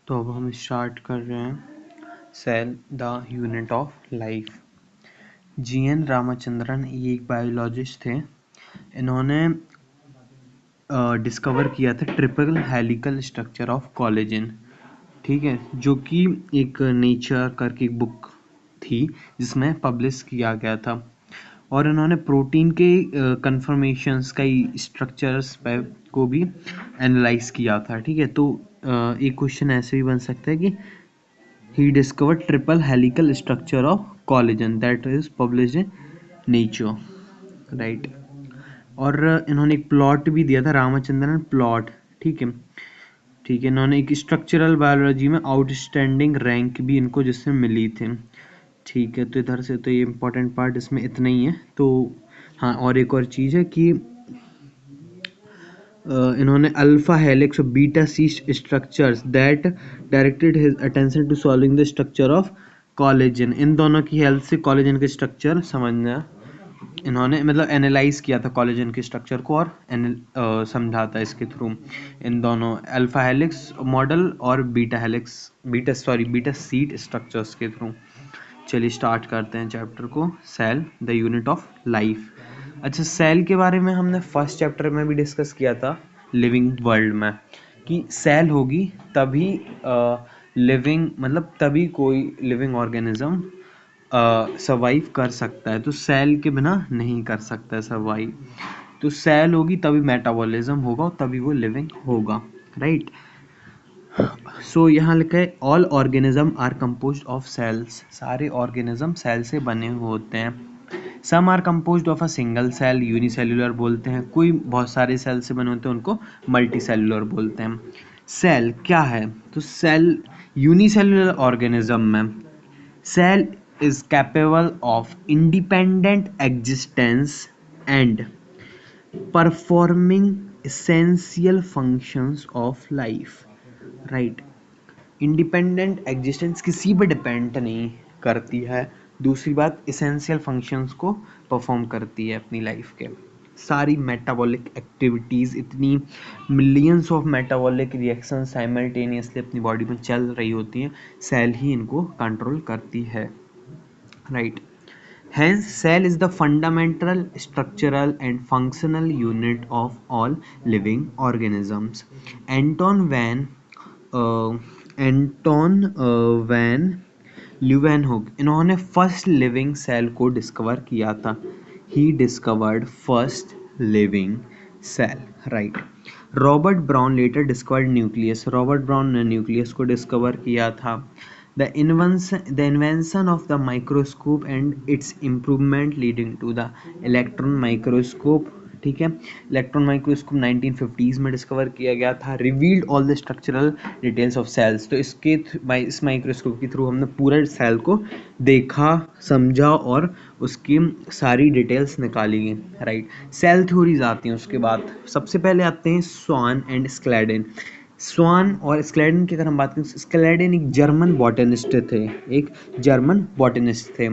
तो अब हम स्टार्ट कर रहे हैं cell the unit of life. G N Ramachandran ये एक बायोलॉजिस्ट थे। इन्होंने डिस्कवर किया था triple helical structure of collagen, ठीक है, जो कि एक नेचर करके एक बुक थी जिसमें पब्लिश किया गया था। और इन्होंने प्रोटीन के कन्फर्मेशंस कई स्ट्रक्चर्स पे को भी एनालाइज किया था, ठीक है। तो एक क्वेश्चन ऐसे भी बन सकता है कि he discovered triple helical structure of collagen that is published in nature, right। और इन्होंने एक प्लॉट भी दिया था, रामाचंद्रन प्लॉट, ठीक है। ठीक है, इन्होंने एक स्ट्रक्चरल बायोलॉजी में आउटस्टैंडिंग रैंक भी इनको जिससे मिली थी, ठीक है। तो इधर से तो ये इम्पोर्टेंट पार्ट इसमें इतना ही है। तो हाँ, और एक और चीज़ है कि इन्होंने अल्फा हेलिक्स और beta sheet structures that directed his attention to solving the structure of collagen, इन दोनों की हेल्प से कोलेजन के स्ट्रक्चर समझना इन्होंने मतलब एनालाइज किया था कोलेजन के स्ट्रक्चर को, और समझा था इसके थ्रू इन दोनों अल्फा हेलिक्स मॉडल और बीटा सीट स्ट्रक्चर्स के थ्रू। चलिए स्टार्ट करते हैं चैप्टर को, cell the unit of life. अच्छा, सेल के बारे में हमने फर्स्ट चैप्टर में भी डिस्कस किया था लिविंग वर्ल्ड में, कि सेल होगी तभी लिविंग मतलब तभी कोई लिविंग ऑर्गेनिज्म सर्वाइव कर सकता है। तो सेल के बिना नहीं कर सकता है सर्वाइव। तो सेल होगी तभी मेटाबॉलिज्म होगा और तभी वो लिविंग होगा, राइट। सो यहाँ लिखा है all organism are compose of cells, सारे ऑर्गेनिज्म सेल से बने हुए होते हैं। Some are compose of a single cell, unicellular बोलते हैं। कोई बहुत सारे सेल से बने होते हैं उनको मल्टी सेल्युलर बोलते हैं। सेल क्या है? तो सेल यूनिसेल्युलर ऑर्गेनिज्म में cell is capable of independent existence and performing essential functions of life, right। Independent existence किसी पर डिपेंड नहीं करती है। दूसरी बात, इसेंशियल फंक्शंस को परफॉर्म करती है अपनी लाइफ के। सारी मेटाबॉलिक एक्टिविटीज़, इतनी millions of metabolic reaction simultaneously अपनी बॉडी में चल रही होती हैं, सेल ही इनको कंट्रोल करती है, right। Hence, cell is the fundamental structural and functional unit of all living organisms. Anton van Anton van Leeuwenhoek, इन्होंने फर्स्ट लिविंग सेल को डिस्कवर किया था। He discovered first living cell, right. Robert Brown later discovered nucleus, Robert Brown ने nucleus को discover किया था। The invention of the microscope and its improvement leading to the electron microscope, ठीक है। Electron microscope 1950s में discover किया गया था। Revealed all the structural details of cells, तो इस माइक्रोस्कोप के थ्रू हमने पूरे सेल को देखा, समझा और उसकी सारी डिटेल्स निकाली गई, राइट। सेल थ्योरीज आती हैं उसके बाद। सबसे पहले आते हैं स्वान एंड स्क्लैडन। स्वान और स्क्लैडन की अगर हम बात करें, स्क्लैडन एक जर्मन बॉटनिस्ट थे, एक जर्मन बॉटनिस्ट थे।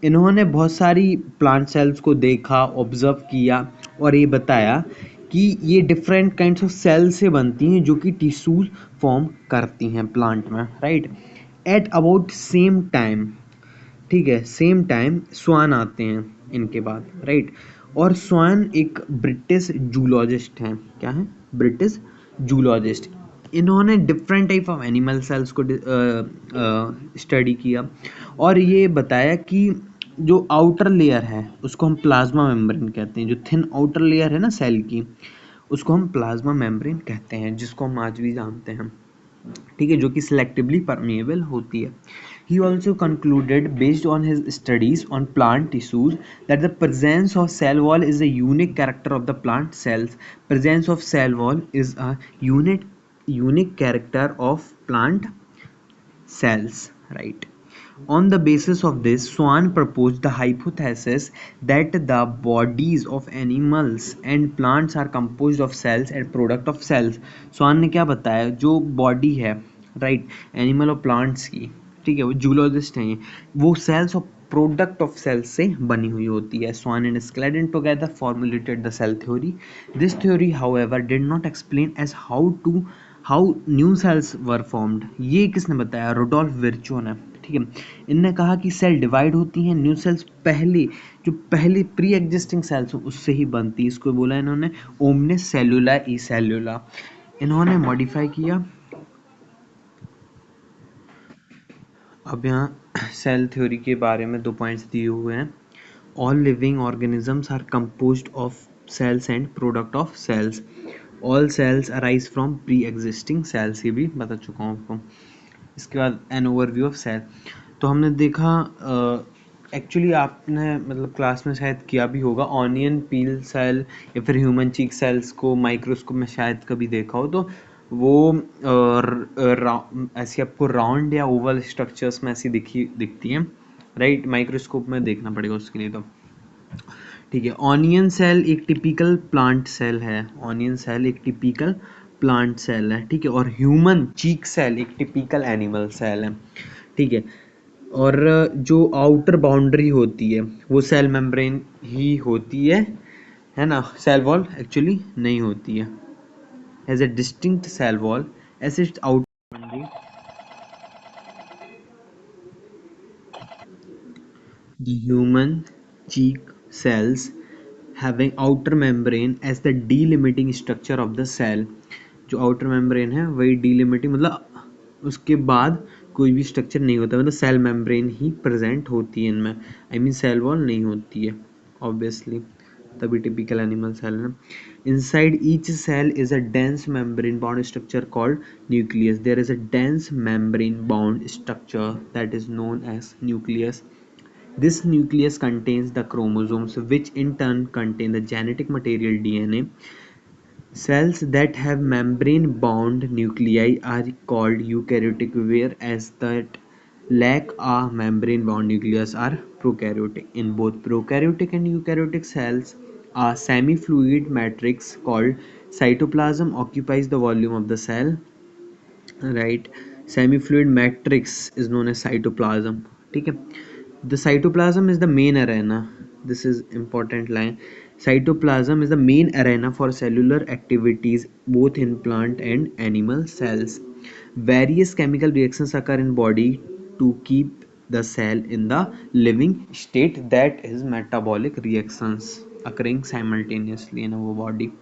इन्होंने बहुत सारी प्लांट सेल्स को देखा, ऑब्जर्व किया और ये बताया कि ये डिफरेंट काइंड्स ऑफ सेल से बनती हैं जो कि टिश्यूज फॉर्म करती हैं प्लांट में, right. At about same time, ठीक है, सेम टाइम स्वान आते हैं इनके बाद, राइट। और स्वान एक ब्रिटिश जूलॉजिस्ट हैं। क्या है? British zoologist. इन्होंने different type of animal cells को स्टडी किया और ये बताया कि जो आउटर लेयर है उसको हम प्लाज्मा मेम्ब्रेन कहते हैं। जो थिन आउटर लेयर है ना सेल की, उसको हम प्लाज्मा मेम्ब्रेन कहते हैं, जिसको हम आज भी जानते हैं, ठीक है, जो कि सिलेक्टिवली परमिएबल होती है। He also concluded, based on his studies on plant tissues, that the presence of cell wall is a unique character of the plant cells. Presence of cell wall is a unique character of plant cells, right? On the basis of this, Swan proposed the hypothesis that the bodies of animals and plants are composed of cells and product of cells. Swan ने क्या बताया, जो body है, right, animal और plants की, ठीक है, वो जूलॉजिस्ट हैं, वो सेल्स और प्रोडक्ट ऑफ सेल्स से बनी हुई होती है। Schwann and Schleiden together formulated the cell theory. This theory, however, did not explain as how new sales were formed, ये किसने बताया? रुडोल्फ विर्चो ने, ठीक है। इनने कहा कि सेल डिवाइड होती हैं, न्यू सेल्स पहले, जो पहले प्री एग्जिस्टिंग सेल्स उससे ही बनती है। इसको बोला इन्होंने ओमने सेलुला ई सेलुला। इन्होंने मॉडिफाई किया। अब यहाँ सेल थ्योरी के बारे में 2 पॉइंट्स दिए हुए हैं। All living organisms are composed of cells and product of cells. All cells arise from pre-existing cells, ये भी बता चुका हूँ आपको। इसके बाद एन ओवरव्यू ऑफ सेल। तो हमने देखा, एक्चुअली आपने मतलब क्लास में शायद किया भी होगा, ऑनियन पील सेल या फिर ह्यूमन चीक सेल्स को माइक्रोस्कोप में शायद कभी देखा हो। तो वो ऐसी आपको राउंड या ओवल स्ट्रक्चर्स में ऐसी दिखती हैं, राइट। माइक्रोस्कोप में देखना पड़ेगा उसके लिए। तो ठीक है, ऑनियन सेल एक टिपिकल प्लांट सेल है। ऑनियन सेल एक टिपिकल प्लांट सेल है, ठीक है। और ह्यूमन चीक सेल एक टिपिकल एनिमल सेल है, ठीक है। और जो आउटर बाउंड्री होती है वो सेल मेम्ब्रेन ही होती है ना। सेल वॉल एक्चुअली नहीं होती है, has a distinct cell wall as its outer boundary. The human cheek cells having outer membrane as the delimiting structure of the cell। जो outer membrane है वही delimiting, मतलब उसके बाद कोई भी स्ट्रक्चर नहीं होता, मतलब सेल मेम्ब्रेन ही प्रेजेंट होती है इनमें। आई मीन सेल वॉल नहीं होती है ऑब्वियसली, तभी टिपिकल एनिमल सेल है। Inside each cell is a dense membrane bound structure called nucleus. There is a dense membrane bound structure that is known as nucleus. This nucleus contains the chromosomes, which in turn contain the genetic material DNA. Cells that have membrane-bound nuclei are called eukaryotic, whereas that lack a membrane-bound nucleus are prokaryotic. In both prokaryotic and eukaryotic cells, a semi-fluid matrix called cytoplasm occupies the volume of the cell, right। Semi fluid matrix is known as cytoplasm, ठीक है। The cytoplasm is the main arena, this is important line, cytoplasm is the main arena for cellular activities both in plant and animal cells. Various chemical reactions occur in body to keep the cell in the living state, that is metabolic reactions occurring simultaneously in our body.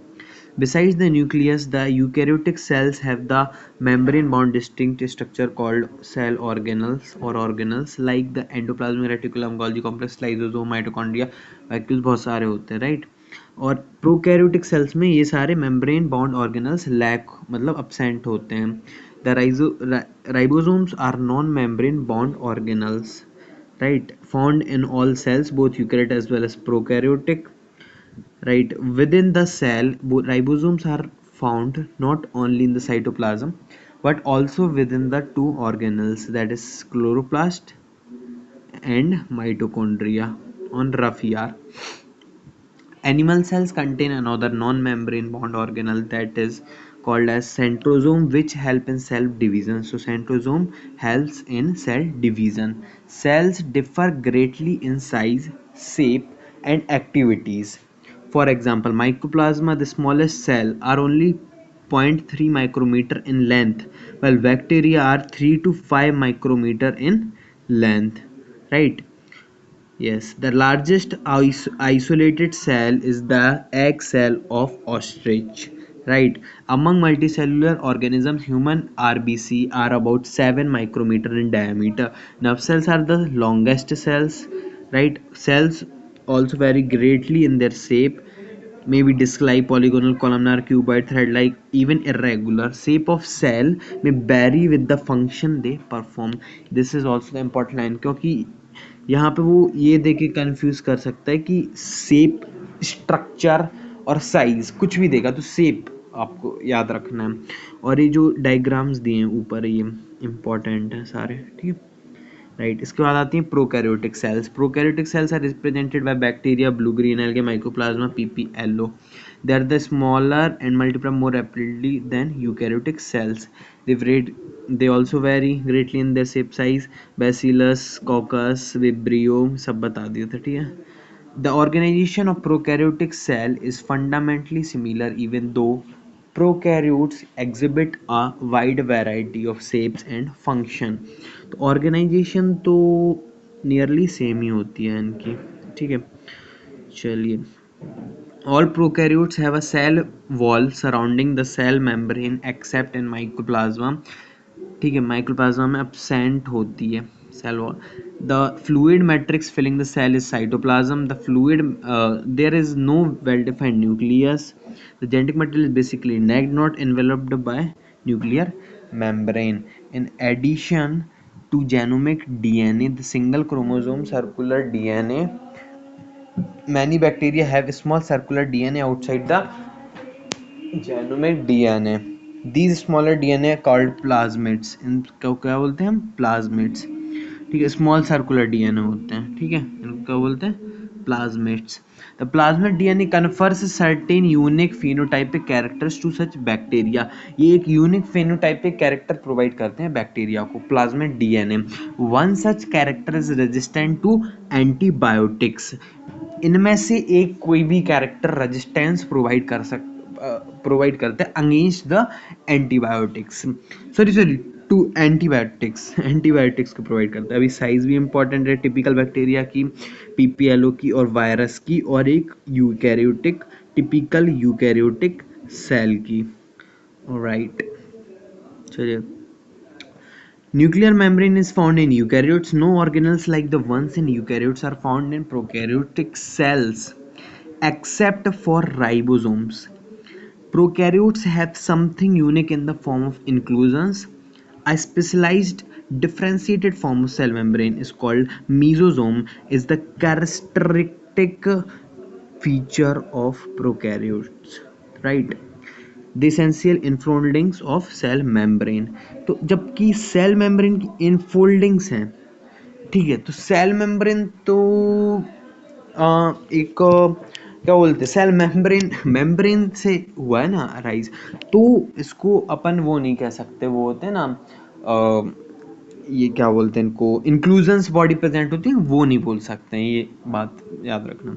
Besides the nucleus, the eukaryotic cells have the membrane-bound distinct structure called cell organelles or organelles, like the endoplasmic reticulum, Golgi complex, lysosome, mitochondria, vacuoles, बहुत सारे होते हैं, right? और prokaryotic cells में ये सारे membrane bound organelles lack मतलब absent होते हैं। The ribosomes are non-membrane bound organelles, right, found in all cells, both eukaryotic as well as prokaryotic, right। Within the cell, ribosomes are found not only in the cytoplasm but also within the two organelles, that is chloroplast and mitochondria on rough ER. Animal cells contain another non-membrane bound organelle, that is called as centrosome, which help in cell division. So centrosome helps in cell division. Cells differ greatly in size, shape and activities. For example, mycoplasma, the smallest cell, are only 0.3 micrometer in length, while bacteria are 3 to 5 micrometer in length, right? Yes, the largest isolated cell is the egg cell of ostrich, right? Among multicellular organisms, human RBC are about 7 micrometer in diameter. Nerve cells are the longest cells, right? Cells also vary greatly in their shape, maybe disc-like, polygonal, columnar, cuboid, thread-like, even irregular. Shape of cell may vary with the function they perform. This is also the important line, क्योंकि यहाँ पे वो ये देख के confuse कर सकता है कि शेप, स्ट्रक्चर और साइज कुछ भी देगा तो शेप आपको याद रखना है। और ये जो डायग्राम्स दिए हैं ऊपर, ये इंपॉर्टेंट है सारे, ठीक है, राइट। इसके बाद आती हैं prokaryotic cells. Prokaryotic cells are represented by bacteria, blue green algae, mycoplasma, PP LO. They are the smaller and multiply more rapidly than eukaryotic cells. they also vary greatly in their shape, size, bacillus, coccus, vibrio, सब बता दिए थे, ठीक है। The organization of prokaryotic cell is fundamentally similar, even though prokaryotes exhibit a wide variety of shapes and function. तो organisation तो nearly same ही होती है इनकी, ठीक है। चलिए, all prokaryotes have a cell wall surrounding the cell membrane except in mycoplasma, ठीक है। माइक्रोप्लाज्मा में absent होती है cell wall. The fluid matrix filling the cell is cytoplasm. The fluid there is no well-defined nucleus. The genetic material is basically necked, not enveloped by nuclear membrane. In addition to genomic DNA, the single chromosome circular DNA, many bacteria have small circular DNA outside the genomic DNA. These smaller DNA are called plasmids. इनको क्या बोलते हैं हम? Plasmids, ठीक है। Small circular DNA होते हैं, ठीक है। इनको क्या बोलते हैं? Plasmids. The plasmid DNA confers certain unique phenotypic characters to such bacteria. ये एक यूनिक फेनोटाइपिक कैरेक्टर प्रोवाइड करते हैं बैक्टीरिया को, plasmid DNA. One such character is resistant to antibiotics. इनमें से एक कोई भी कैरेक्टर रेजिस्टेंस प्रोवाइड करते हैं against the antibiotics, sorry to antibiotics को प्रोवाइड करता है। अभी साइज भी इंपॉर्टेंट है टिपिकल बैक्टीरिया की, पीपीएलओ की और वायरस की, और एक यूकैरियोटिक, टिपिकल यूकैरियोटिक सेल की। राइट, चलिए। Nuclear membrane is found in eukaryotes. No organelles like the ones in eukaryotes are found in prokaryotic cells except for ribosomes. Prokaryotes have something unique in the form of inclusions. A specialized differentiated form of cell membrane is called mesosome is the characteristic feature of prokaryotes, right? The essential infoldings of cell membrane. तो जबकि cell membrane की infoldings हैं, ठीक है, तो cell membrane तो एक क्या बोलते हैं, सेल मेम्ब्रेन से हुआ है ना राइज, तो इसको अपन वो नहीं कह सकते, वो होते हैं ना ये क्या बोलते हैं इनको, इंक्लूजन्स बॉडी प्रेजेंट होती है, वो नहीं बोल सकते हैं, ये बात याद रखना।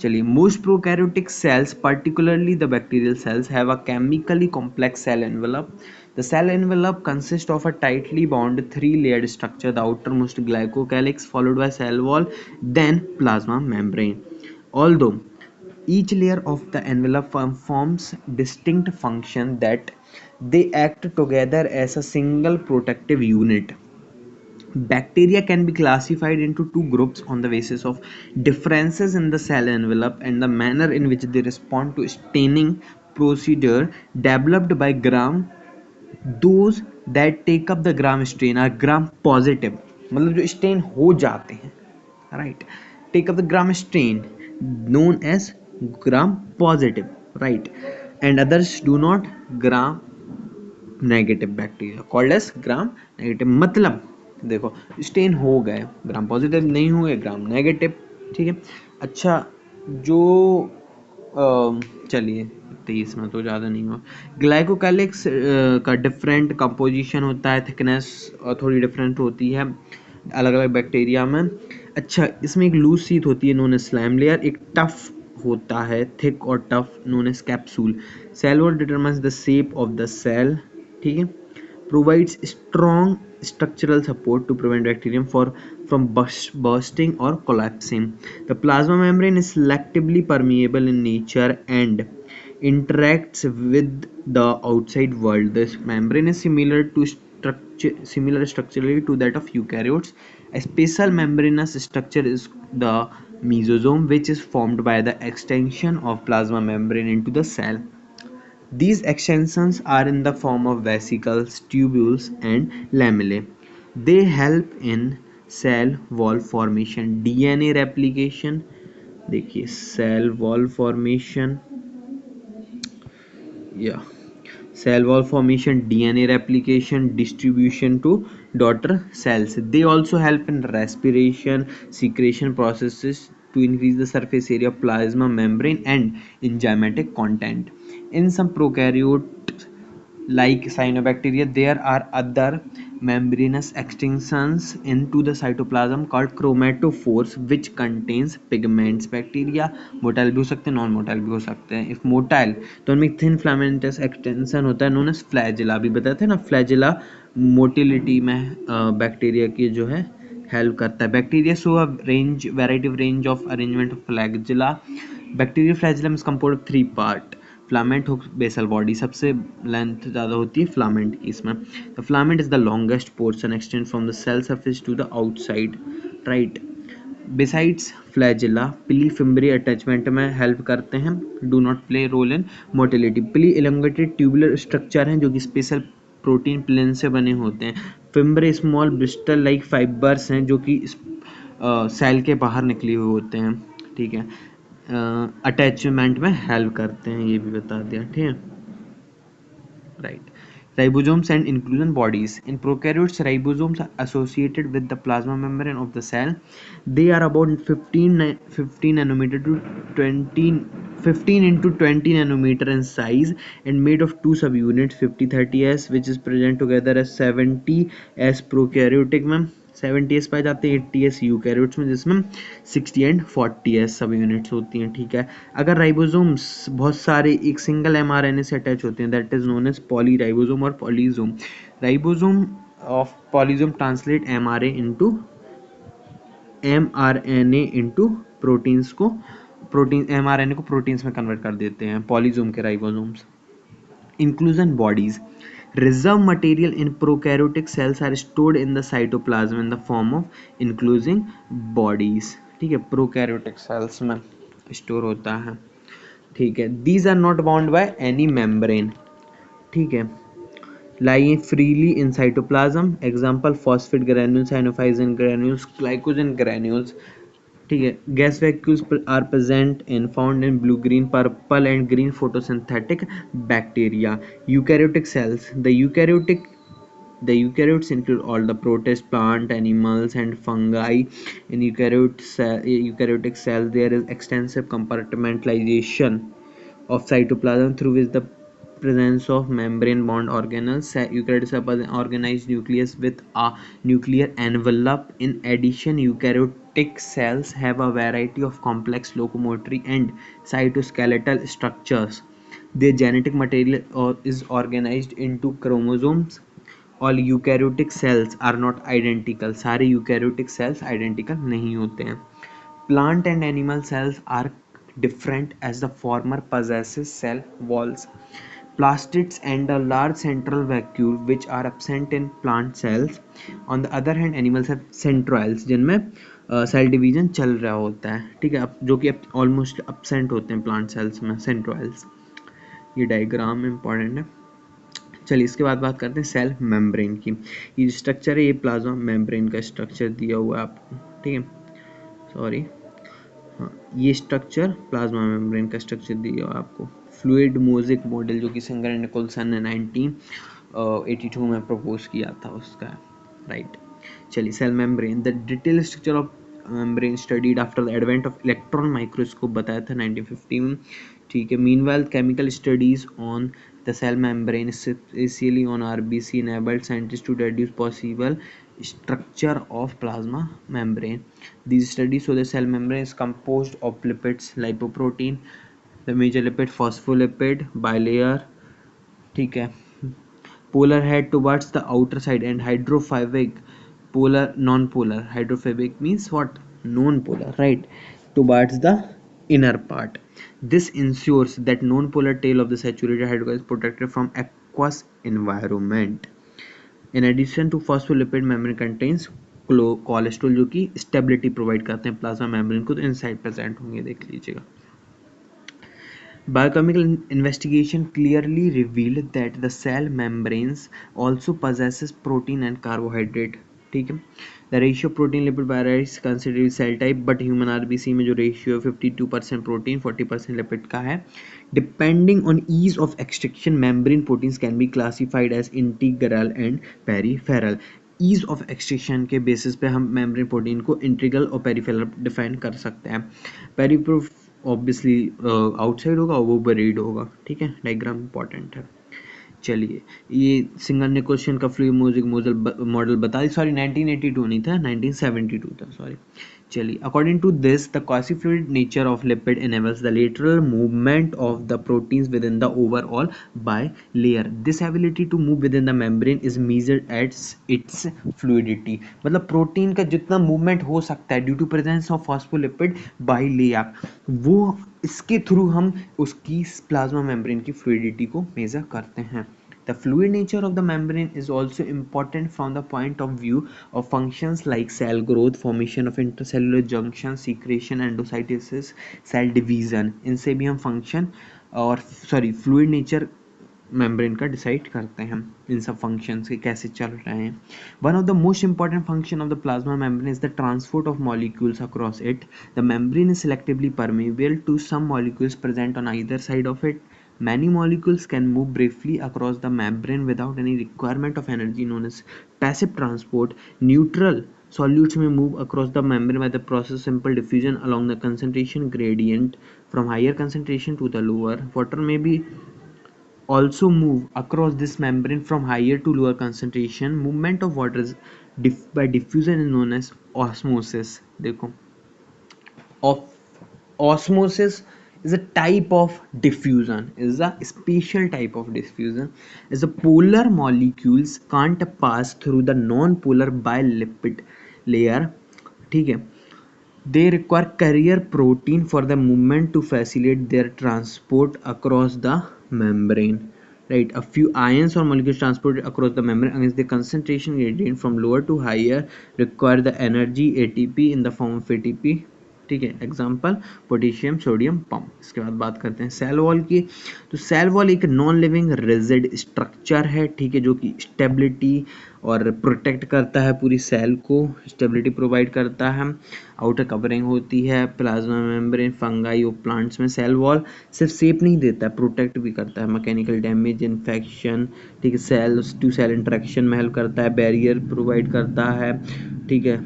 चलिए, most prokaryotic cells particularly the bacterial cells have a chemically complex cell envelope. The cell envelope consists of a tightly bound three-layered structure, the outermost glycocalyx followed by cell wall, then plasma membrane. Although each layer of the envelope forms distinct function that they act together as a single protective unit. Bacteria can be classified into two groups on the basis of differences in the cell envelope and the manner in which they respond to staining procedure developed by Gram. Those that take up the Gram strain are Gram positive, मतलब जो stand हो जाते हैं, right? Take up the Gram strain known as Gram positive, right? And others do not, Gram negative bacteria called as gram negative. मतलब देखो, stand हो गए, gram positive नहीं हुए, ग्राम नेगेटिव, ठीक है। अच्छा, जो चलिए 23 में तो ज़्यादा नहीं हुआ। ग्लाइकोकैलिक्स का डिफरेंट कंपोजिशन होता है, थिकनेस थोड़ी डिफरेंट होती है अलग अलग बैक्टीरिया में। अच्छा, इसमें एक लूज शीट होती है नोन एज स्लैम लेयर, एक टफ होता है थिक और tough known as capsule. Cell wall determines the shape of the cell, ठीक है। Provides strong structural support to prevent bacterium from bursting or collapsing. The plasma membrane is selectively permeable in nature and interacts with the outside world. This membrane is similar structurally to that of eukaryotes. A special membranous structure is the mesosome, which is formed by the extension of plasma membrane into the cell. These extensions are in the form of vesicles, tubules, and lamellae. They help in cell wall formation, DNA replication. देखिए, cell wall formation, cell wall formation, DNA replication, distribution to daughter cells. They also help in respiration, secretion processes to increase the surface area of plasma membrane and enzymatic content. In some prokaryotes like cyanobacteria, there are other membranous extensions into the cytoplasm called chromatophores which contains pigments. bacteria motile भी हो सकते हैं, non motile भी हो सकते हैं. if motile तो उनमें थिन filamentous extension होता है known as flagella. अभी बताए थे ना flagella मोटिलिटी में बैक्टीरिया की जो है हेल्प करता है. Bacteria show a range variety of range of arrangement of flagella. Bacterial flagellum is composed of 3 part. Filament hook basal body, सबसे लेंथ ज़्यादा होती है फिलामेंट की इसमें. The filament is the longest portion extend from the cell surface to the outside, right. Besides flagella pili fimbriae attachment में help करते हैं. Do not play role in motility. Pili elongated tubular structure हैं जो कि special protein plane से बने होते हैं. फिम्बरे स्मॉल ब्रिस्टल लाइक फाइबर्स हैं जो कि सेल के बाहर निकले हुए होते हैं. ठीक है, अटैचमेंट में हेल्प करते हैं, ये भी बता दिया. ठीक है, right. Ribosomes and inclusion bodies. In prokaryotes, ribosomes are associated with the plasma membrane of the cell. They are about 15 nanometer to 20 15 into 20 nanometer in size and made of two subunits 50-30s which is present together as 70s prokaryotic में 70s पाए जाते हैं, 80s eukaryotes में जिसमें 60 and 40s सब units होती हैं. ठीक है, अगर राइबोसोम्स बहुत सारे एक सिंगल एमआरएनए से अटैच होते हैं that is known as polyribosome और polysome. Ribosome of polysome translate mRNA into proteins को, प्रोटीन एमआरएनए को प्रोटीन्स में कन्वर्ट कर देते हैं पॉलीजोम के ribosomes. Inclusion bodies. Reserve material in prokaryotic cells are stored in the cytoplasm in the form of including bodies. ठीक है, prokaryotic cells में स्टोर होता है. ठीक है, these are not bound by any membrane. ठीक है, lie freely in cytoplasm. Example phosphate granules, cyanophilin granules, glycogen granules. ठीक है, gas vacuoles are present in found in blue green purple and green photosynthetic bacteria. Eukaryotic cells. The eukaryotes include all the protist, plant, animals, and fungi. In eukaryotic cells, there is extensive compartmentalization of cytoplasm through which the presence of membrane bound organelles. Eukaryotes have an organized nucleus with a nuclear envelope. In addition, eukaryotic cells have a variety of complex locomotory and cytoskeletal structures. Their genetic material is organized into chromosomes. All eukaryotic cells are not identical. सारे eukaryotic cells identical नहीं होते हैं. Plant and animal cells are different as the former possesses cell walls, plastids and a large central vacuole which are absent in plant cells. On the other hand, animals have centrioles जिनमें cell division चल रहा होता है. ठीक है, जो कि almost absent होते हैं प्लांट सेल्स में centrioles. ये डायग्राम इंपॉर्टेंट है. चलिए इसके बाद बात करते हैं सेल मेम्ब्रेन की. ये स्ट्रक्चर है, ये प्लाज्मा मेम्ब्रेन का स्ट्रक्चर दिया हुआ है आपको. ठीक है, सॉरी, हाँ, ये स्ट्रक्चर प्लाज्मा मेम्ब्रेन का स्ट्रक्चर दिया हुआ आपको. फ्लूइड मोज़ेक मॉडल जो कि सिंगर एंड निकोलसन ने 1982 में प्रपोज किया था उसका, राइट. चलिए, cell membrane. The detail structure of membrane studied after the advent of electron microscope बताया था 1950 में. ठीक है, meanwhile chemical studies on the cell membrane, especially on RBC, enabled scientists to deduce possible structure of plasma membrane. These studies show the cell membrane is composed of lipids, lipoprotein, the major lipid, phospholipid, bilayer. ठीक है, polar head towards the outer side and hydrophobic, polar, non-polar. Hydrophobic means what? Non-polar, right? Towards the inner part. This ensures that non-polar tail of the saturated hydrocarbon is protected from aqueous environment. In addition to phospholipid, membrane contains cholesterol जो कि stability provide करते हैं plasma membrane को. तो inside present होंगे, देख लीजिएगा. Biochemical investigation clearly revealed that the cell membranes also possesses protein and carbohydrate. ठीक है, the ratio protein lipid varies considerably cell type, but human RBC में जो ratio 52% protein 40% lipid का है. Depending on ease of extraction, membrane proteins can be classified as integral and peripheral. Ease of extraction के basis पे हम membrane protein को integral और peripheral define कर सकते हैं. ऑब्वियसली आउटसाइड होगा और वो बरीड होगा. ठीक है, डायग्राम इंपॉर्टेंट है. चलिए, ये सिंगल क्वेश्चन का फ्लूइड म्यूजिक मॉडल बता दी, सॉरी 1982 नहीं था, 1972 था, सॉरी। चलिए, according to this the quasi fluid nature of lipid enables the lateral movement of the proteins within the overall bilayer. This ability to move within the membrane is measured as its fluidity. मतलब protein का जितना movement हो सकता है due to presence of phospholipid bilayer, वो इसके through हम उसकी प्लाज्मा मेम्ब्रेन की फ्लूइडिटी को मेजर करते हैं। The fluid nature of the membrane is also important from the point of view of functions like cell growth, formation of intercellular junctions, secretion, endocytosis, cell division. इनसे भी हम function और fluid nature membrane का decide करते हैं, इन सब functions के कैसे चल रहे हैं। One of the most important function of the plasma membrane is the transport of molecules across it. The membrane is selectively permeable to some molecules present on either side of it. Many molecules can move briefly across the membrane without any requirement of energy, known as passive transport. Neutral solutes may move across the membrane by the process of simple diffusion along the concentration gradient from higher concentration to the lower. Water may be also move across this membrane from higher to lower concentration. Movement of water by diffusion is known as osmosis. देखो, of osmosis is a type of diffusion, is a special type of diffusion, as the polar molecules can't pass through the non-polar bilipid layer, ठीक है, they require carrier protein for the movement to facilitate their transport across the membrane, right? A few ions or molecules transported across the membrane against the concentration gradient from lower to higher require the energy ATP in the form of ATP, ठीक है। Example potassium sodium pump. इसके बाद बात करते हैं cell wall की। तो cell wall एक नॉन लिविंग रिजिड स्ट्रक्चर है, ठीक है, जो कि स्टेबिलिटी और प्रोटेक्ट करता है, पूरी सेल को स्टेबिलिटी प्रोवाइड करता है। आउटर कवरिंग होती है प्लाज्मा मेम्ब्रेन, फंगाई और प्लांट्स में सेल वॉल सिर्फ शेप नहीं देता है, प्रोटेक्ट भी करता है मैकेनिकल डैमेज, इन्फेक्शन, ठीक है, सेल टू सेल इंटरेक्शन में हेल्प करता है, बैरियर प्रोवाइड करता है, ठीक है,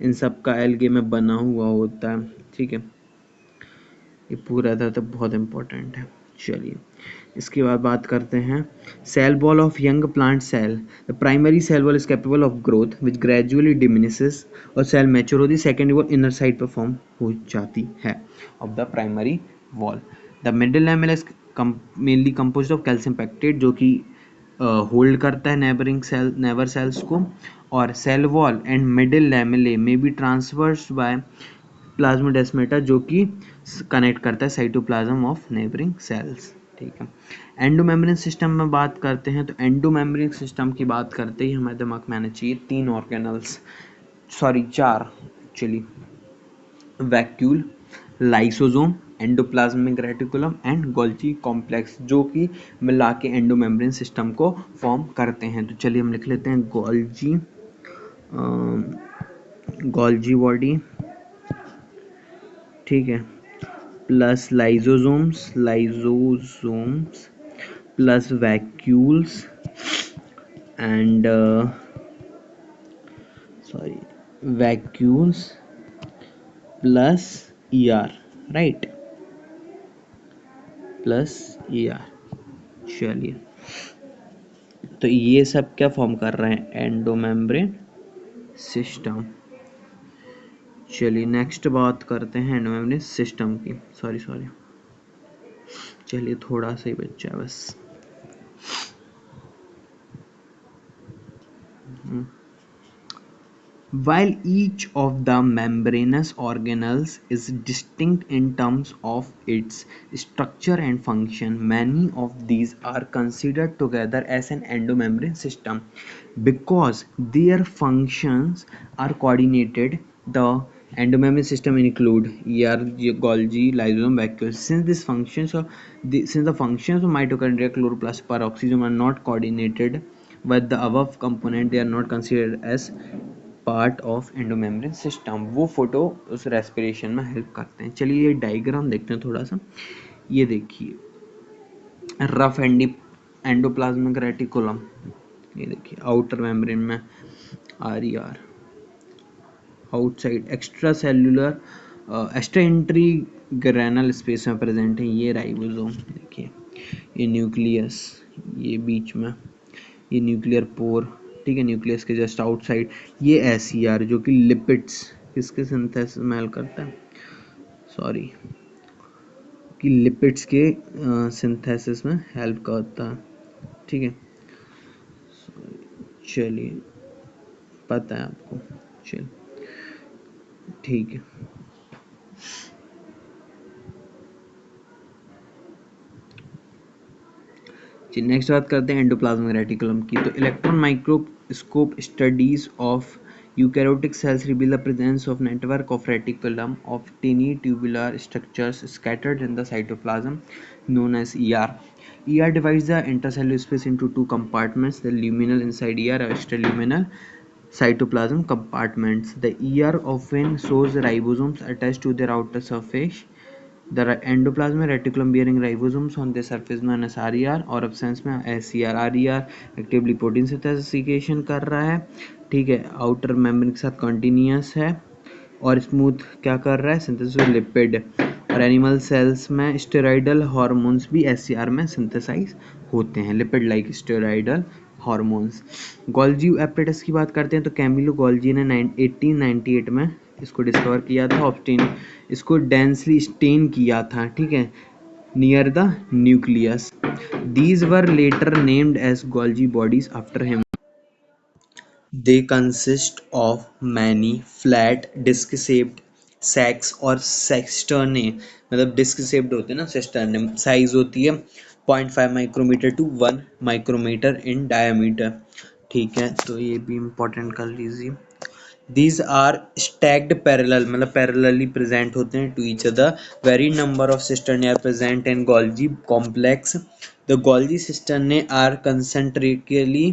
इन सब का एल्गे में बना हुआ होता है, ठीक है। ये पूरा था तो बहुत इंपॉर्टेंट है। चलिए, इसके बाद बात करते हैं cell wall of young plant cell. The primary cell wall is capable of growth which gradually diminishes, और सेल मैच्योर होती है सेकेंडरी वॉल इनर साइड पर फॉर्म हो जाती है of the primary wall. The middle lamella is mainly composed of calcium pectate, जो कि hold करता है नेबरिंग सेल नेबर सेल्स को, और सेल वॉल एंड मिडिल लैमेले में बी ट्रांसवर्स बाय प्लाज्मोडेस्माटा, जो कि कनेक्ट करता है साइटोप्लाज्म ऑफ नेबरिंग सेल्स, ठीक है। एंडोमेम्ब्रेन सिस्टम में बात करते हैं तो एंडोमेम्ब्रेन सिस्टम की बात करते ही हमारे दिमाग में आना चाहिए तीन ऑर्गेनल्स, सॉरी चार, चलिए, vacuole, lysosome, endoplasmic reticulum and Golgi complex, जो कि मिला के एंडोमेम्ब्रेन सिस्टम को फॉर्म करते हैं। तो चलिए हम लिख लेते हैं गोल्जी बॉडी, ठीक है, plus lysosomes plus vacuoles and vacuoles plus ER, right, plus ER। चलिए, तो ये सब क्या फॉर्म कर रहे हैं, एंडोमेम्ब्रेन सिस्टम। चलिए नेक्स्ट बात करते हैं एंडोमेम्ब्रेन सिस्टम की, सॉरी, चलिए थोड़ा सा ही बच्चा है बस। While each of the membranous organelles is distinct in terms of its structure and function, many of these are considered together as an endomembrane system because their functions are coordinated. The endomembrane system include ER, Golgi, lysosome, vacuole. Since the functions of mitochondria, chloroplast, peroxisome are not coordinated with the above component, they are not considered as part of endomembrane system. वो photo उस respiration में help करते हैं। चलिए ये diagram देखते हैं थोड़ा सा। ये देखिए रफ एंडोप्लाज्मिक रेटिकुलम, ये देखिए आउटर मेम्ब्रेन में RER, outside extra cellular extra entry granal space में प्रेजेंट है, ये राइबोसोम, देखिए ये न्यूक्लियस, ये बीच में, ये न्यूक्लियर पोर, ठीक है, न्यूक्लियस के जस्ट आउटसाइड। ये एसईआर जो कि लिपिड्स किसके सिंथेसिस में हेल्प करता है, सॉरी, कि लिपिड्स के सिंथेसिस में हेल्प करता है, ठीक है। चलिए, पता है आपको, चलिए ठीक है। जी नेक्स्ट बात करते हैं एंडोप्लाज्मिक रेटिकुलम की। तो electron microscope studies of eukaryotic cells reveal the presence of network of reticulum of tiny tubular structures scattered in the cytoplasm known as ER. ER divides the intercellular space into two compartments, the luminal inside ER and extraluminal cytoplasm compartments. The ER often shows ribosomes attached to their outer surface. The endoplasmic reticulum bearing ribosomes on their surface known as RER और absence में SCR। RER actively protein सिंथेसिफिकेशन कर रहा है, ठीक है, outer membrane के साथ continuous है और स्मूथ क्या कर रहा है, सिंथेसिस लिपिड। और एनिमल सेल्स में स्टेरॉइडल हार्मोन्स भी SCR में सिंथेसाइज होते हैं, lipid like steroidal hormones. Golgi apparatus की बात करते हैं तो कैमिलो गोल्जी ने 1898 में इसको डिस्कवर किया था, ऑब्टेन इसको डेंसली स्टेन किया था, ठीक है, near the nucleus. These were later named as Golgi bodies after him. They consist of many flat disc shaped sacs और cisternae, मतलब डिस्क शेप्ड होते हैं ना cisternae। साइज होती है 0.5 micrometer to 1 micrometer in diameter, ठीक है, तो ये भी इम्पोर्टेंट कर लीजिए। These are stacked parallel, मतलब parallelly present होते हैं to each other. Very number of cisternae are present in Golgi complex. The Golgi cisternae are concentrically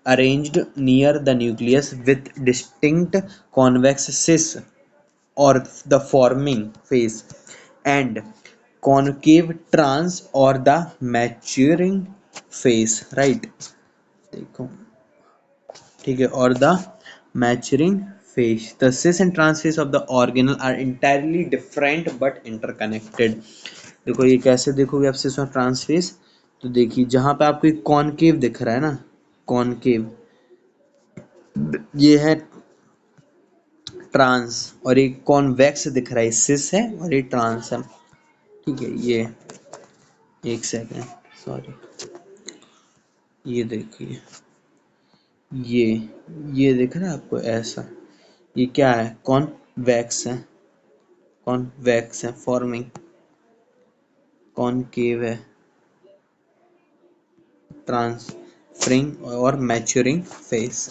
arranged near the nucleus with distinct convex cis or the forming phase and concave trans or the maturing phase, right, देखो, ठीक है, और the मैचरिंग phase. The cis and trans phase of the organelle are entirely different but interconnected. देखो ये कैसे देखोगे आप cis और trans phase, तो देखिए जहां पे आपको एक कॉनकेव दिख रहा है ना, कॉनकेव, ये है ट्रांस, और एक कॉन्वेक्स दिख रहा है, सिस है और ये ट्रांस है, ठीक है। ये एक सेकेंड, सॉरी, ये देखिए, ये ये दिख रहा है आपको ऐसा, ये क्या है, कॉन्वेक्स है, कॉन्वेक्स है, फॉर्मिंग, कॉनकेव है, ट्रांसफरिंग और मैच्योरिंग फेज,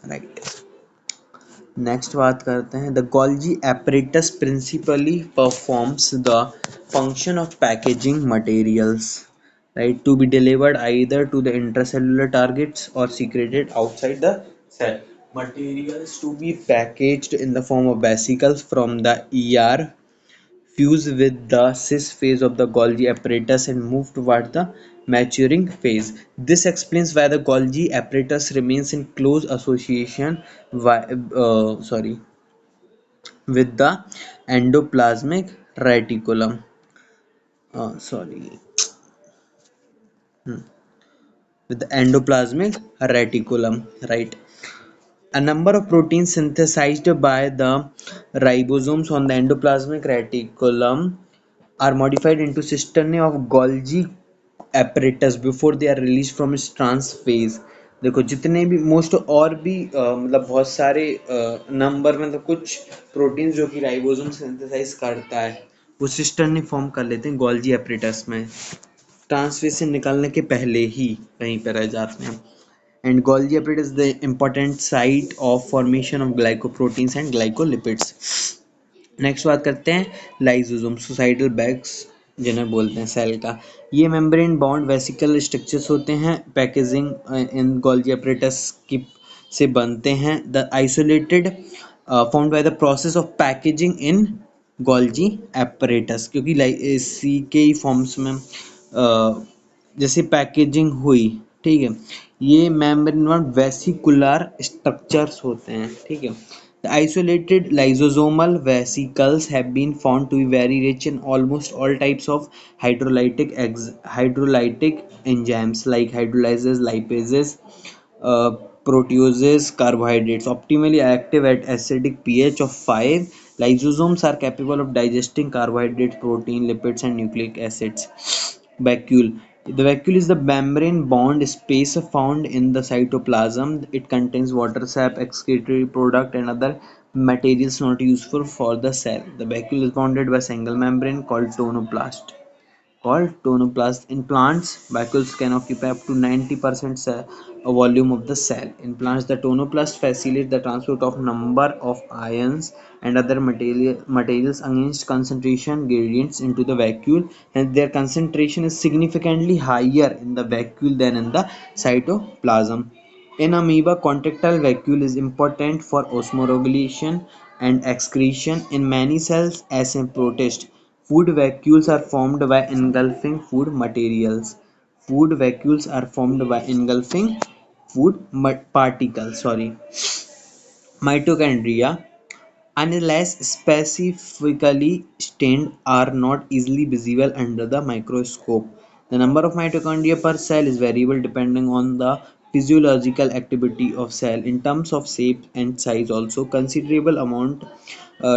राइट। नेक्स्ट बात करते हैं the Golgi apparatus principally performs the function of packaging materials, right, to be delivered either to the intracellular targets or secreted outside the cell. Materials to be packaged in the form of vesicles from the ER fuse with the cis phase of the Golgi apparatus and move toward the maturing phase. This explains why the Golgi apparatus remains in close association with the endoplasmic reticulum. Sorry, with the endoplasmic reticulum, right. A number of proteins synthesized by the ribosomes on the endoplasmic reticulum are modified into cisternae of Golgi apparatus before they are released from its trans phase. देखो जितने भी most और भी मतलब बहुत सारे number में, तो कुछ प्रोटीन्स जो कि राइबोसोम सिंथेसाइज करता है वो सिस्टर्नी फॉर्म कर लेते हैं गोल्जी एपरेटस में, ट्रांस फेज से निकलने के पहले ही कहीं पर रह जाते हैं। And Golgi apparatus is the important site of formation of glycoproteins and glycolipids. Next बात करते हैं लाइसोसोम, सुसाइडल बैग्स जिन्हें बोलते हैं सेल का। ये मेम्ब्रेन बाउंड वेसिकल स्ट्रक्चर्स होते हैं, पैकेजिंग इन गोल्गी apparatus की से बनते हैं। The isolated found by the process of packaging in Golgi apparatus, क्योंकि इसी के ही फॉर्म्स में जैसे पैकेजिंग हुई, ठीक है, ये मेम्ब्रेन वेसिकुलर स्ट्रक्चर्स होते हैं, ठीक है। The isolated lysosomal vesicles have been found to be very rich in almost all types of hydrolytic enzymes like hydrolysis, lipases, uh, proteases, carbohydrates. Optimally active at acidic pH of 5, lysosomes are capable of digesting carbohydrates, protein, lipids, and nucleic acids. Vacuole. The vacuole is the membrane bound space found in the cytoplasm. It contains water, sap, excretory product, and other materials not useful for the cell. The vacuole is bounded by a single membrane called tonoplast. In plants, vacuoles can occupy up to 90% volume of the cell. In plants, the tonoplast facilitates the transport of number of ions and other materials against concentration gradients into the vacuole, and their concentration is significantly higher in the vacuole than in the cytoplasm. In amoeba, contractile vacuole is important for osmoregulation and excretion. In many cells, as in protist, food vacuoles are formed by engulfing food materials. Food vacuoles are formed by engulfing food particles. Mitochondria, unless specifically stained, are not easily visible under the microscope. The number of mitochondria per cell is variable depending on the physiological activity of cell. In terms of shape and size also, considerable amount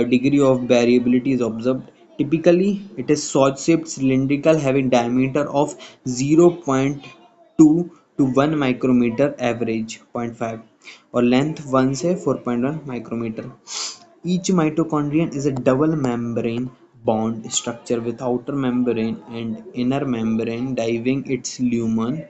degree of variability is observed. Typically, it is sword-shaped cylindrical having diameter of 0.2 to 1 micrometer average 0.5 or length 1 से 4.1 micrometer. Each mitochondrion is a double membrane bound structure with outer membrane and inner membrane dividing its lumen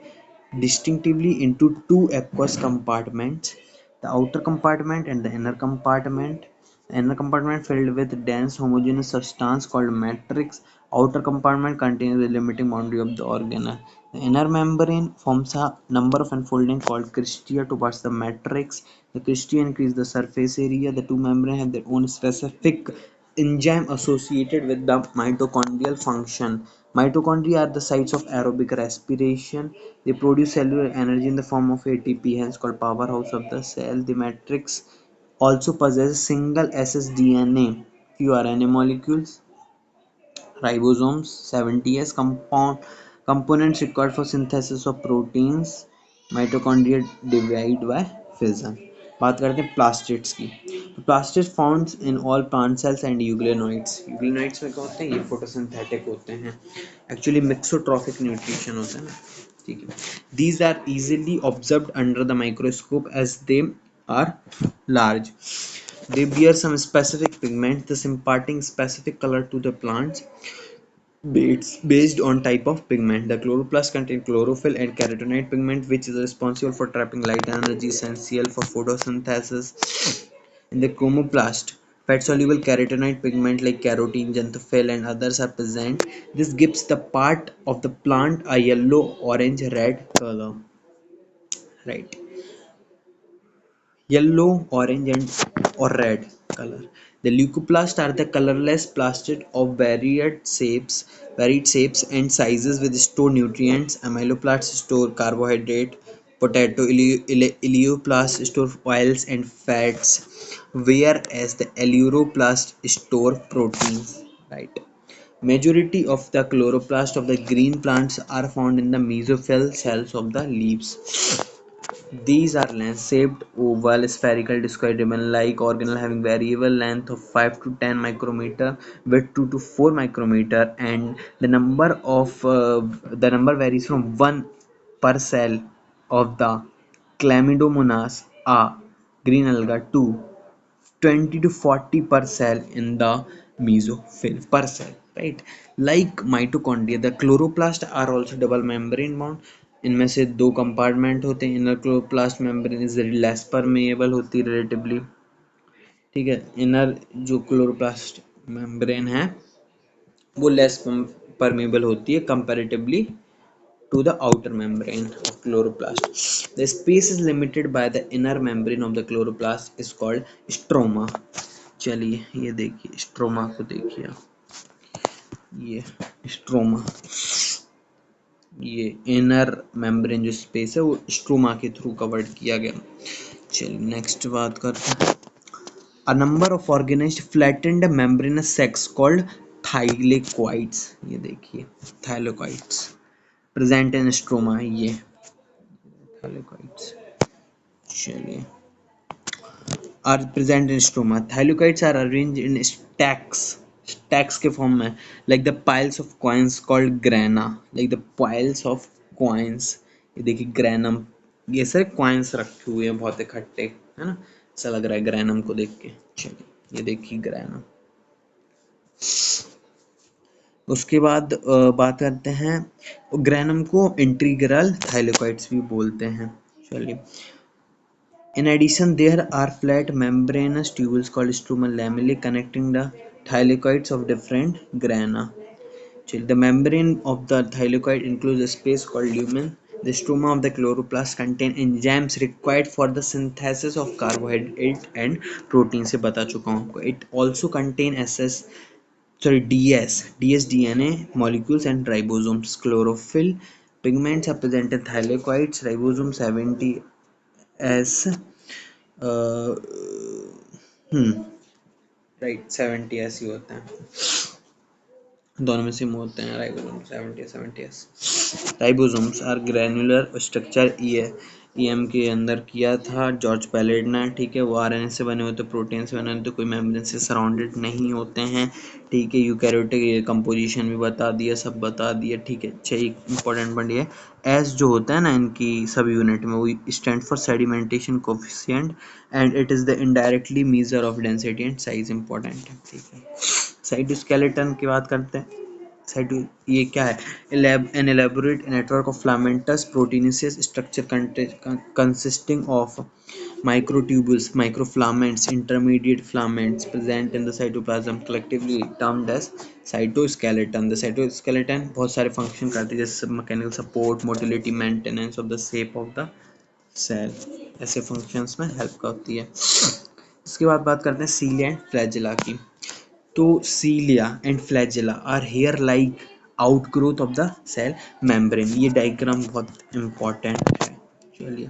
distinctively into two aqueous compartments, the outer compartment and the inner compartment. The inner compartment filled with dense homogeneous substance called matrix. Outer compartment contains the limiting boundary of the organelle. The inner membrane forms a number of unfolding called cristia towards the matrix. The cristia increase the surface area. The two membranes have their own specific enzyme associated with the mitochondrial function. Mitochondria are the sites of aerobic respiration. They produce cellular energy in the form of ATP, hence called powerhouse of the cell. The matrix also possesses single ssDNA, few RNA molecules, ribosomes, 70s components required for synthesis of proteins. Mitochondria divide by fission. बात करते हैं plastids की. तो plastid found in all plant cells and euglenoids में क्या होते हैं, ये फोटोसिंथेटिक होते हैं, एक्चुअली मिक्सोट्रॉफिक न्यूट्रिशन होता है ना. ठीक है. These are easily observed under the microscope as they are large. They bear some specific pigments, thus imparting specific color to the plants based on type of pigment. The chloroplast contain chlorophyll and carotenoid pigment, which is responsible for trapping light energy essential for photosynthesis. In the chromoplast, fat-soluble carotenoid pigment like carotene, xanthophyll, and others are present. This gives the part of the plant a yellow, orange, red color. Right. Yellow, orange, and or red color. The leucoplasts are the colorless plastid of varied shapes and sizes with store nutrients. Amyloplasts store carbohydrate, potato ileoplasts store oils and fats, whereas the aleuroplasts store proteins. Right. Majority of the chloroplast of the green plants are found in the mesophyll cells of the leaves. These are lens-shaped, oval, spherical, discoidal-like organelle having variable length of 5 to 10 micrometer, width 2 to 4 micrometer, and the number varies from 1 per cell of the Chlamydomonas a green alga to 20 to 40 per cell in the mesophyll per cell, right? Like mitochondria, the chloroplast are also double membrane bound. इनमें से दो compartment होते हैं. Inner chloroplast membrane is less permeable होती है relatively. ठीक है. Inner जो क्लोरोप्लास्ट मेम्ब्रेन है वो लेस परमेएबल होती है comparatively to the outer membrane of chloroplast. The space is limited by the inner membrane of the chloroplast is called stroma. चलिए ये देखिए स्ट्रोमा को देखिए आप. ये स्ट्रोमा, ये इनर मेम्ब्रेन जो स्पेस है वो स्ट्रोमा के थ्रू कवर्ड किया गया. चलिए नेक्स्ट बात करते हैं. A number of organized flattened membranous sacs called thylakoids, ये देखिए thylakoids present in stroma, ये thylakoids, चलिए, are present in stroma. Thylakoids are arranged in stacks के फॉर्म में, like the piles of coins called grana, like the piles of coins, ये देखिए granum, ये सारे कॉइन्स रखे हुए हैं बहुत इकट्ठे, है ना, ऐसा लग रहा है ग्रैनम को देख के। चलिए ये देखिए ग्रैनम। उसके बाद बात करते हैं, ग्रैनम को इंटीग्रल थाइलेकोइड्स भी बोलते हैं। चलिए, in addition there are flat membranous tubules called stromal lamellae connecting the thylakoids of different grana. The membrane of the thylakoid includes a space called lumen. The stroma of the chloroplast contain enzymes required for the synthesis of carbohydrate and protein, से बता चुका हूँ आपको। It also contain dsDNA molecules and ribosomes. Chlorophyll pigments are present in thylakoids. Ribosomes 70s, uh, right 70s ही होते हैं, दोनों में सेम होते हैं। Ribosome 70s ribosomes are granular structure, EM के अंदर किया था जॉर्ज पैलेट ने, ठीक है। वो आरएनए से बने होते, प्रोटीन से बने होते, कोई मेम्ब्रेन से सराउंडेड नहीं होते हैं, ठीक है। यूकैरियोटिक कंपोजिशन भी बता दिया, सब बता दिया, ठीक है। अच्छा, एक इंपॉर्टेंट पॉइंट ये, एस जो होता है ना इनकी सब यूनिट में, वो stand for sedimentation coefficient and it is the indirectly measure of density and size, important है, ठीक है। साइटोस्केलेटन की बात करते हैं। साइटो ये क्या है, an elaborate network of filamentous proteinaceous structure consisting of microtubules, microfilaments, intermediate filaments present in the cytoplasm, collectively termed as cytoskeleton. The cytoskeleton बहुत सारे फंक्शन करते हैं, जैसे mechanical support, motility, maintenance of the shape of the cell, ऐसे functions में help करती है। इसके बाद बात करते हैं सीलिया एंड फ्लैजिला की। तो cilia and flagella are hair like outgrowth of the cell membrane. ये डायग्राम बहुत इंपॉर्टेंट है, चलिए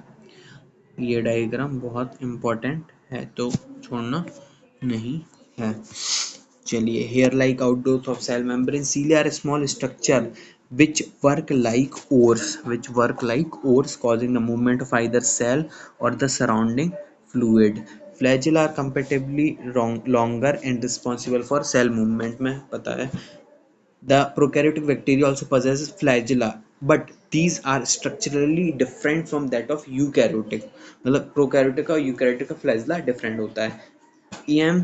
ये डायग्राम बहुत इंपॉर्टेंट है तो छोड़ना नहीं है। चलिए, hair like outgrowth of cell membrane, cilia are small structure which work like oars causing the movement of either cell or the surrounding fluid. Flagella are comparatively longer and responsible for cell movement, में पता है। The prokaryotic bacteria also possesses flagella, but these are structurally different from that of eukaryotic, मतलब prokaryotic और eukaryotic का flagella different होता है। EM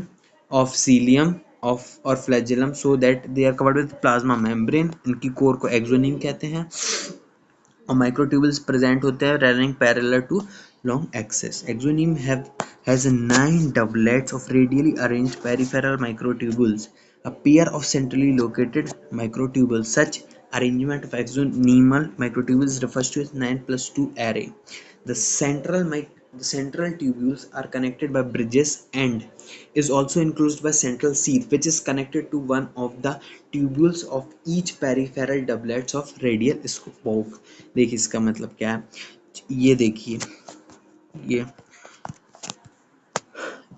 of cilium of or flagellum so that they are covered with plasma membrane, इनकी core को axoneme कहते हैं, और माइक्रोट्यूबल्स प्रेजेंट होते हैं running parallel to long axis. Axoneme has 9 doublets of radially arranged peripheral microtubules, a pair of centrally located microtubules. Such arrangement of axonemal microtubules refers to as 9+2 array. The central tubules are connected by bridges and is also enclosed by central sheath, which is connected to one of the tubules of each peripheral doublets of radial spoke. देखिए इसका मतलब क्या है, ये देखिए, ये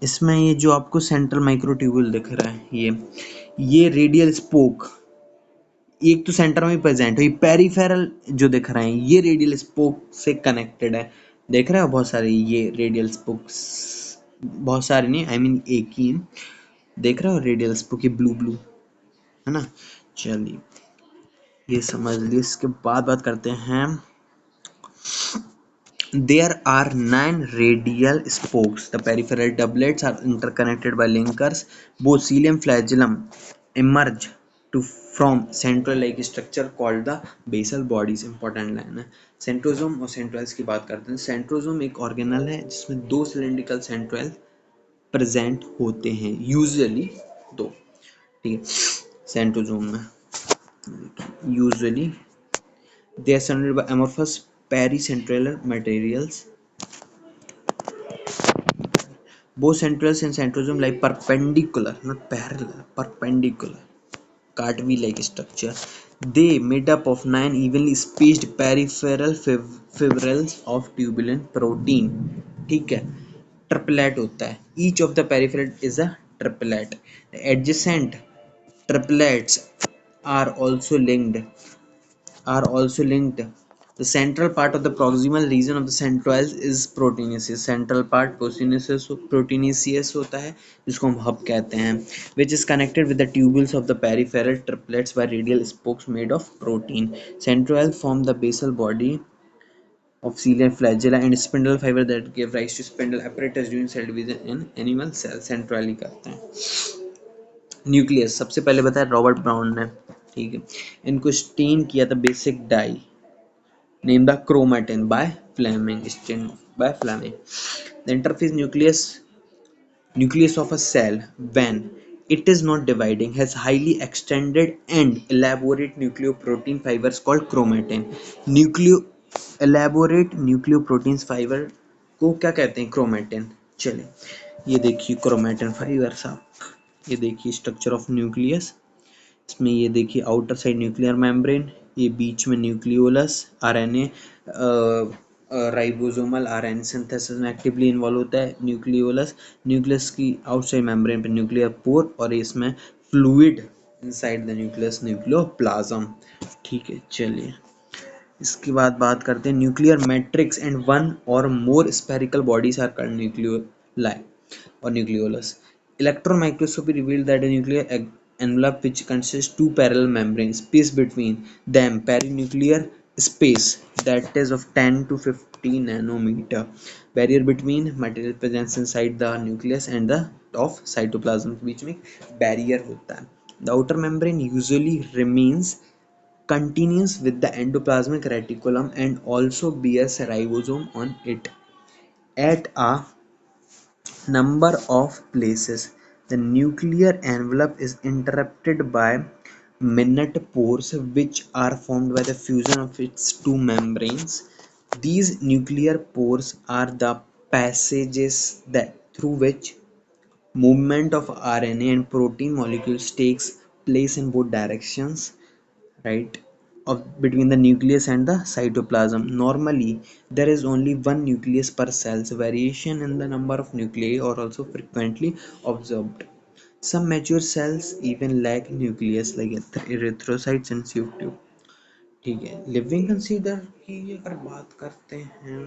इसमें ये जो आपको सेंट्रल माइक्रोट्यूबुल दिख रहा है, ये रेडियल स्पोक, एक तो सेंटर में प्रेजेंट है, ये पेरिफेरल जो दिख रहे हैं ये रेडियल स्पोक से कनेक्टेड है। देख रहे हो बहुत सारे ये रेडियल स्पोक्स, बहुत सारे नहीं, आई मीन एक ही देख रहे हो रेडियल स्पोक, ये ब्लू ब्लू है ना। चलिए ये समझ लीजिए। इसके बाद बात करते हैं, there are 9 radial spokes. The peripheral doublets are interconnected by linkers. Both cilium flagellum emerge from central-like structure called the basal bodies. Important line है। सेंट्रोजोम और सेंट्रोइल्स की बात करते हैं। सेंट्रोजोम एक ऑर्गेनल है जिसमें 2 सिलेंड्रिकल सेंट्रोइल प्रेजेंट होते हैं, यूजुअली 2, ठीक है। सेंट्रोजोम में usually they are surrounded by amorphous pericentraler materials. Both centrioles and centrosome lie perpendicular, not parallel, perpendicular, cartwheel-like structure. They made up of 9 evenly spaced peripheral fibrils of tubulin protein, ठीक है। Triplet होता है. Each of the peripheral is a triplet. Adjacent triplets are also linked. The central part of the proximal region of the centroids is proteinaceous. Central part proteinaceous होता है जिसको हम hub कहते हैं, which is connected with the tubules of the peripheral triplets by radial spokes made of protein. Centroids form the basal body of ciliary flagella and spindle fiber that give rise to spindle apparatus during cell division in animal cells. Centrally कहते हैं. Nucleus सबसे पहले बताया Robert Brown ने. ठीक है, इनको stand किया था basic dye named the chromatin by Fleming. Stained by Fleming. The interface nucleus of a cell, when it is not dividing, has highly extended and elaborate nucleoprotein fibers called chromatin. nucleo elaborate nucleoprotein fiber को क्या कहते हैं? chromatin. चलिए ये देखिए chromatin fibre साहब, ये देखिए स्ट्रक्चर ऑफ न्यूक्लियस. इसमें ये देखिए आउटर साइड न्यूक्लियर मेम्ब्रेन, ये बीच में nucleolus, RNA ribosomal RNA synthesis में एक्टिवली इन्वॉल्व होता है न्यूक्लियोलस. न्यूक्लियस की आउटसाइड मेम्ब्रेन पे न्यूक्लियर पोर और इसमें fluid inside the nucleus nucleoplasm. ठीक है, चलिए इसके बाद बात करते हैं न्यूक्लियर मैट्रिक्स एंड वन और more spherical bodies are called nucleoli or nucleolus. Electron microscopy revealed that a nuclear envelope which consists two parallel membranes, space between them perinuclear space that is of 10 to 15 nanometer, barrier between material presence inside the nucleus and the of cytoplasm के बीच में barrier होता है. The outer membrane usually remains continuous with the endoplasmic reticulum and also bears ribosome on it. At a number of places, the nuclear envelope is interrupted by minute pores which are formed by the fusion of its two membranes. These nuclear pores are the passages through which movement of RNA and protein molecules takes place in both directions, right, of between the nucleus and the cytoplasm. Normally, there is only one nucleus per cell. So variation in the number of nuclei are also frequently observed. Some mature cells even lack nucleus like erythrocytes and sieve tube. ठीक है, living consider की अगर बात करते हैं,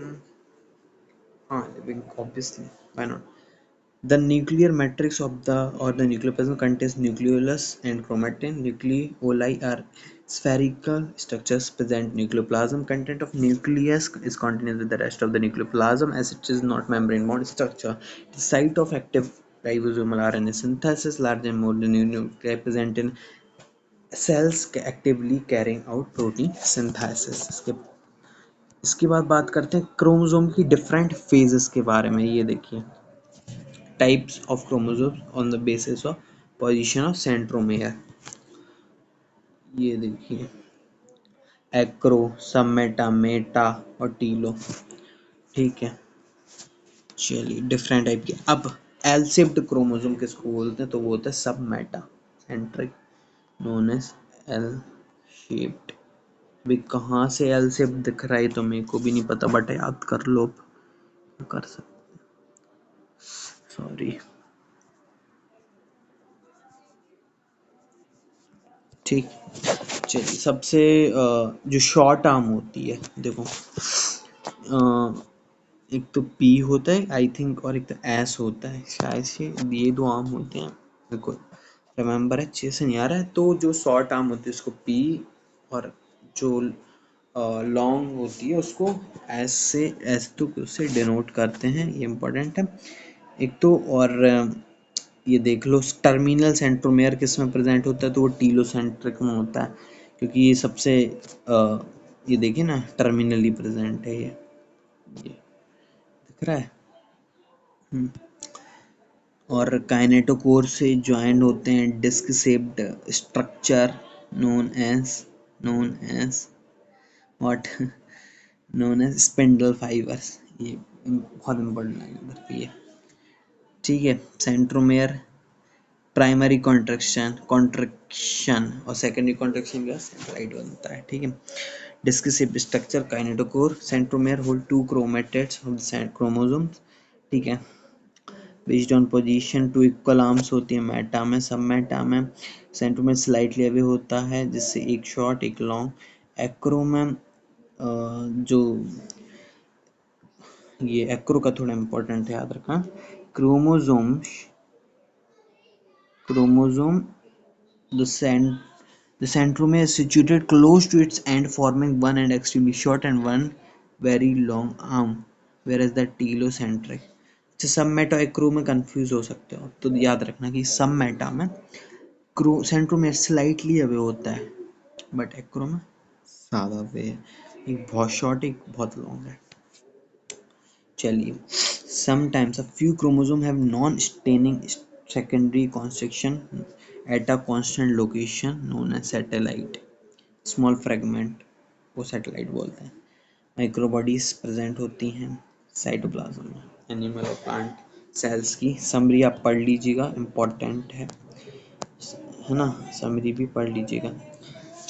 हाँ living obviously, why not. The nuclear matrix of the or the nucleoplasm contains nucleolus and chromatin. Nucleoli are spherical structures present. Nucleoplasm content of nucleus is continuous with the rest of the nucleoplasm as it is not membrane bound structure. The site of active ribosomal RNA synthesis, large and more nuclei present in cells actively carrying out protein synthesis. इसके बाद बात करते हैं chromosome की different phases के बारे में. ये देखिए types of chromosomes on the basis of position of centromere. ये देखिए एक्रो, सबमेटा, मेटा और टीलो. ठीक है, चलिए डिफरेंट टाइप के. अब एल शेप्ड क्रोमोसोम किसको बोलते हैं? तो वो होता है submetacentric, known as L shaped. भी कहाँ से एल शेप दिख रहा है तो मेरे को भी नहीं पता, बट याद कर लो, कर सकते. सॉरी. ठीक, चलिए सबसे जो शॉर्ट आर्म होती है देखो, एक तो पी होता है आई थिंक और एक तो एस होता है शायद से, ये दो आर्म होते हैं. देखो रिमेम्बर है, अच्छे से नहीं आ रहा है. तो जो शॉर्ट आर्म होती है उसको पी और जो लॉन्ग होती है उसको एस से, एस तो उससे डिनोट करते हैं, ये इम्पोर्टेंट है. एक तो और ये देख लो टर्मिनल सेंट्रोमेयर किस में प्रेजेंट होता है? तो वो टीलोसेंट्रिक में होता है क्योंकि ये सबसे ये देखिए ना टर्मिनली प्रेजेंट है. ये दिख रहा है. और काइनेटोकोर से ज्वाइंट होते हैं disc shaped structure known as what known as spindle fibres. ये बहुत इंपॉर्टेंट लाइन उधर की है. ठीक है, सेंट्रोमेयर प्राइमरी कॉन्ट्रैक्शन और सेकेंडरी कॉन्ट्रैक्शन का सेंट्राइड बनता है. ठीक है, disc shape structure kinetochore. Centromere hold two chromatids of the chromosomes. ठीक है, based on position, two equal arms होती है मेटा में। सब मेटा में सेंट्रोमियर स्लाइटली अवे होता है, जिससे एक शॉर्ट एक लॉन्ग। एक्रो में जो ये एक्रो का थोड़ा इंपॉर्टेंट है, याद रखना। Chromosome chromosome the cent the centromere is situated close to its end, forming one end extremely short and one very long arm, whereas the telocentric। अच्छा, सब मेटा और एक्रो में कंफ्यूज हो सकते हो, तो याद रखना कि सब मेटा में सेंट्रोमेयर स्लाइटली अवे होता है, बट एक्रो में सादा वे है। एक बहुत शॉर्ट, एक बहुत लॉन्ग है। चलिए, sometimes a few chromosomes have non-staining secondary construction at a constant location known as satellite। small fragment को satellite बोलते हैं। माइक्रोबॉडीज प्रेजेंट होती हैं साइटोप्लाज्म में, एनिमल और प्लांट सेल्स की समरी आप पढ़ लीजिएगा, इम्पोर्टेंट है ना, समरी भी पढ़ लीजिएगा।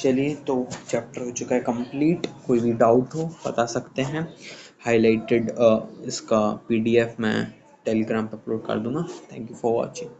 चलिए, तो चैप्टर हो चुका है कंप्लीट। कोई भी डाउट हो बता सकते हैं। हाईलाइटेड इसका पीडीएफ मैं टेलीग्राम पर अपलोड कर दूंगा। Thank you for watching.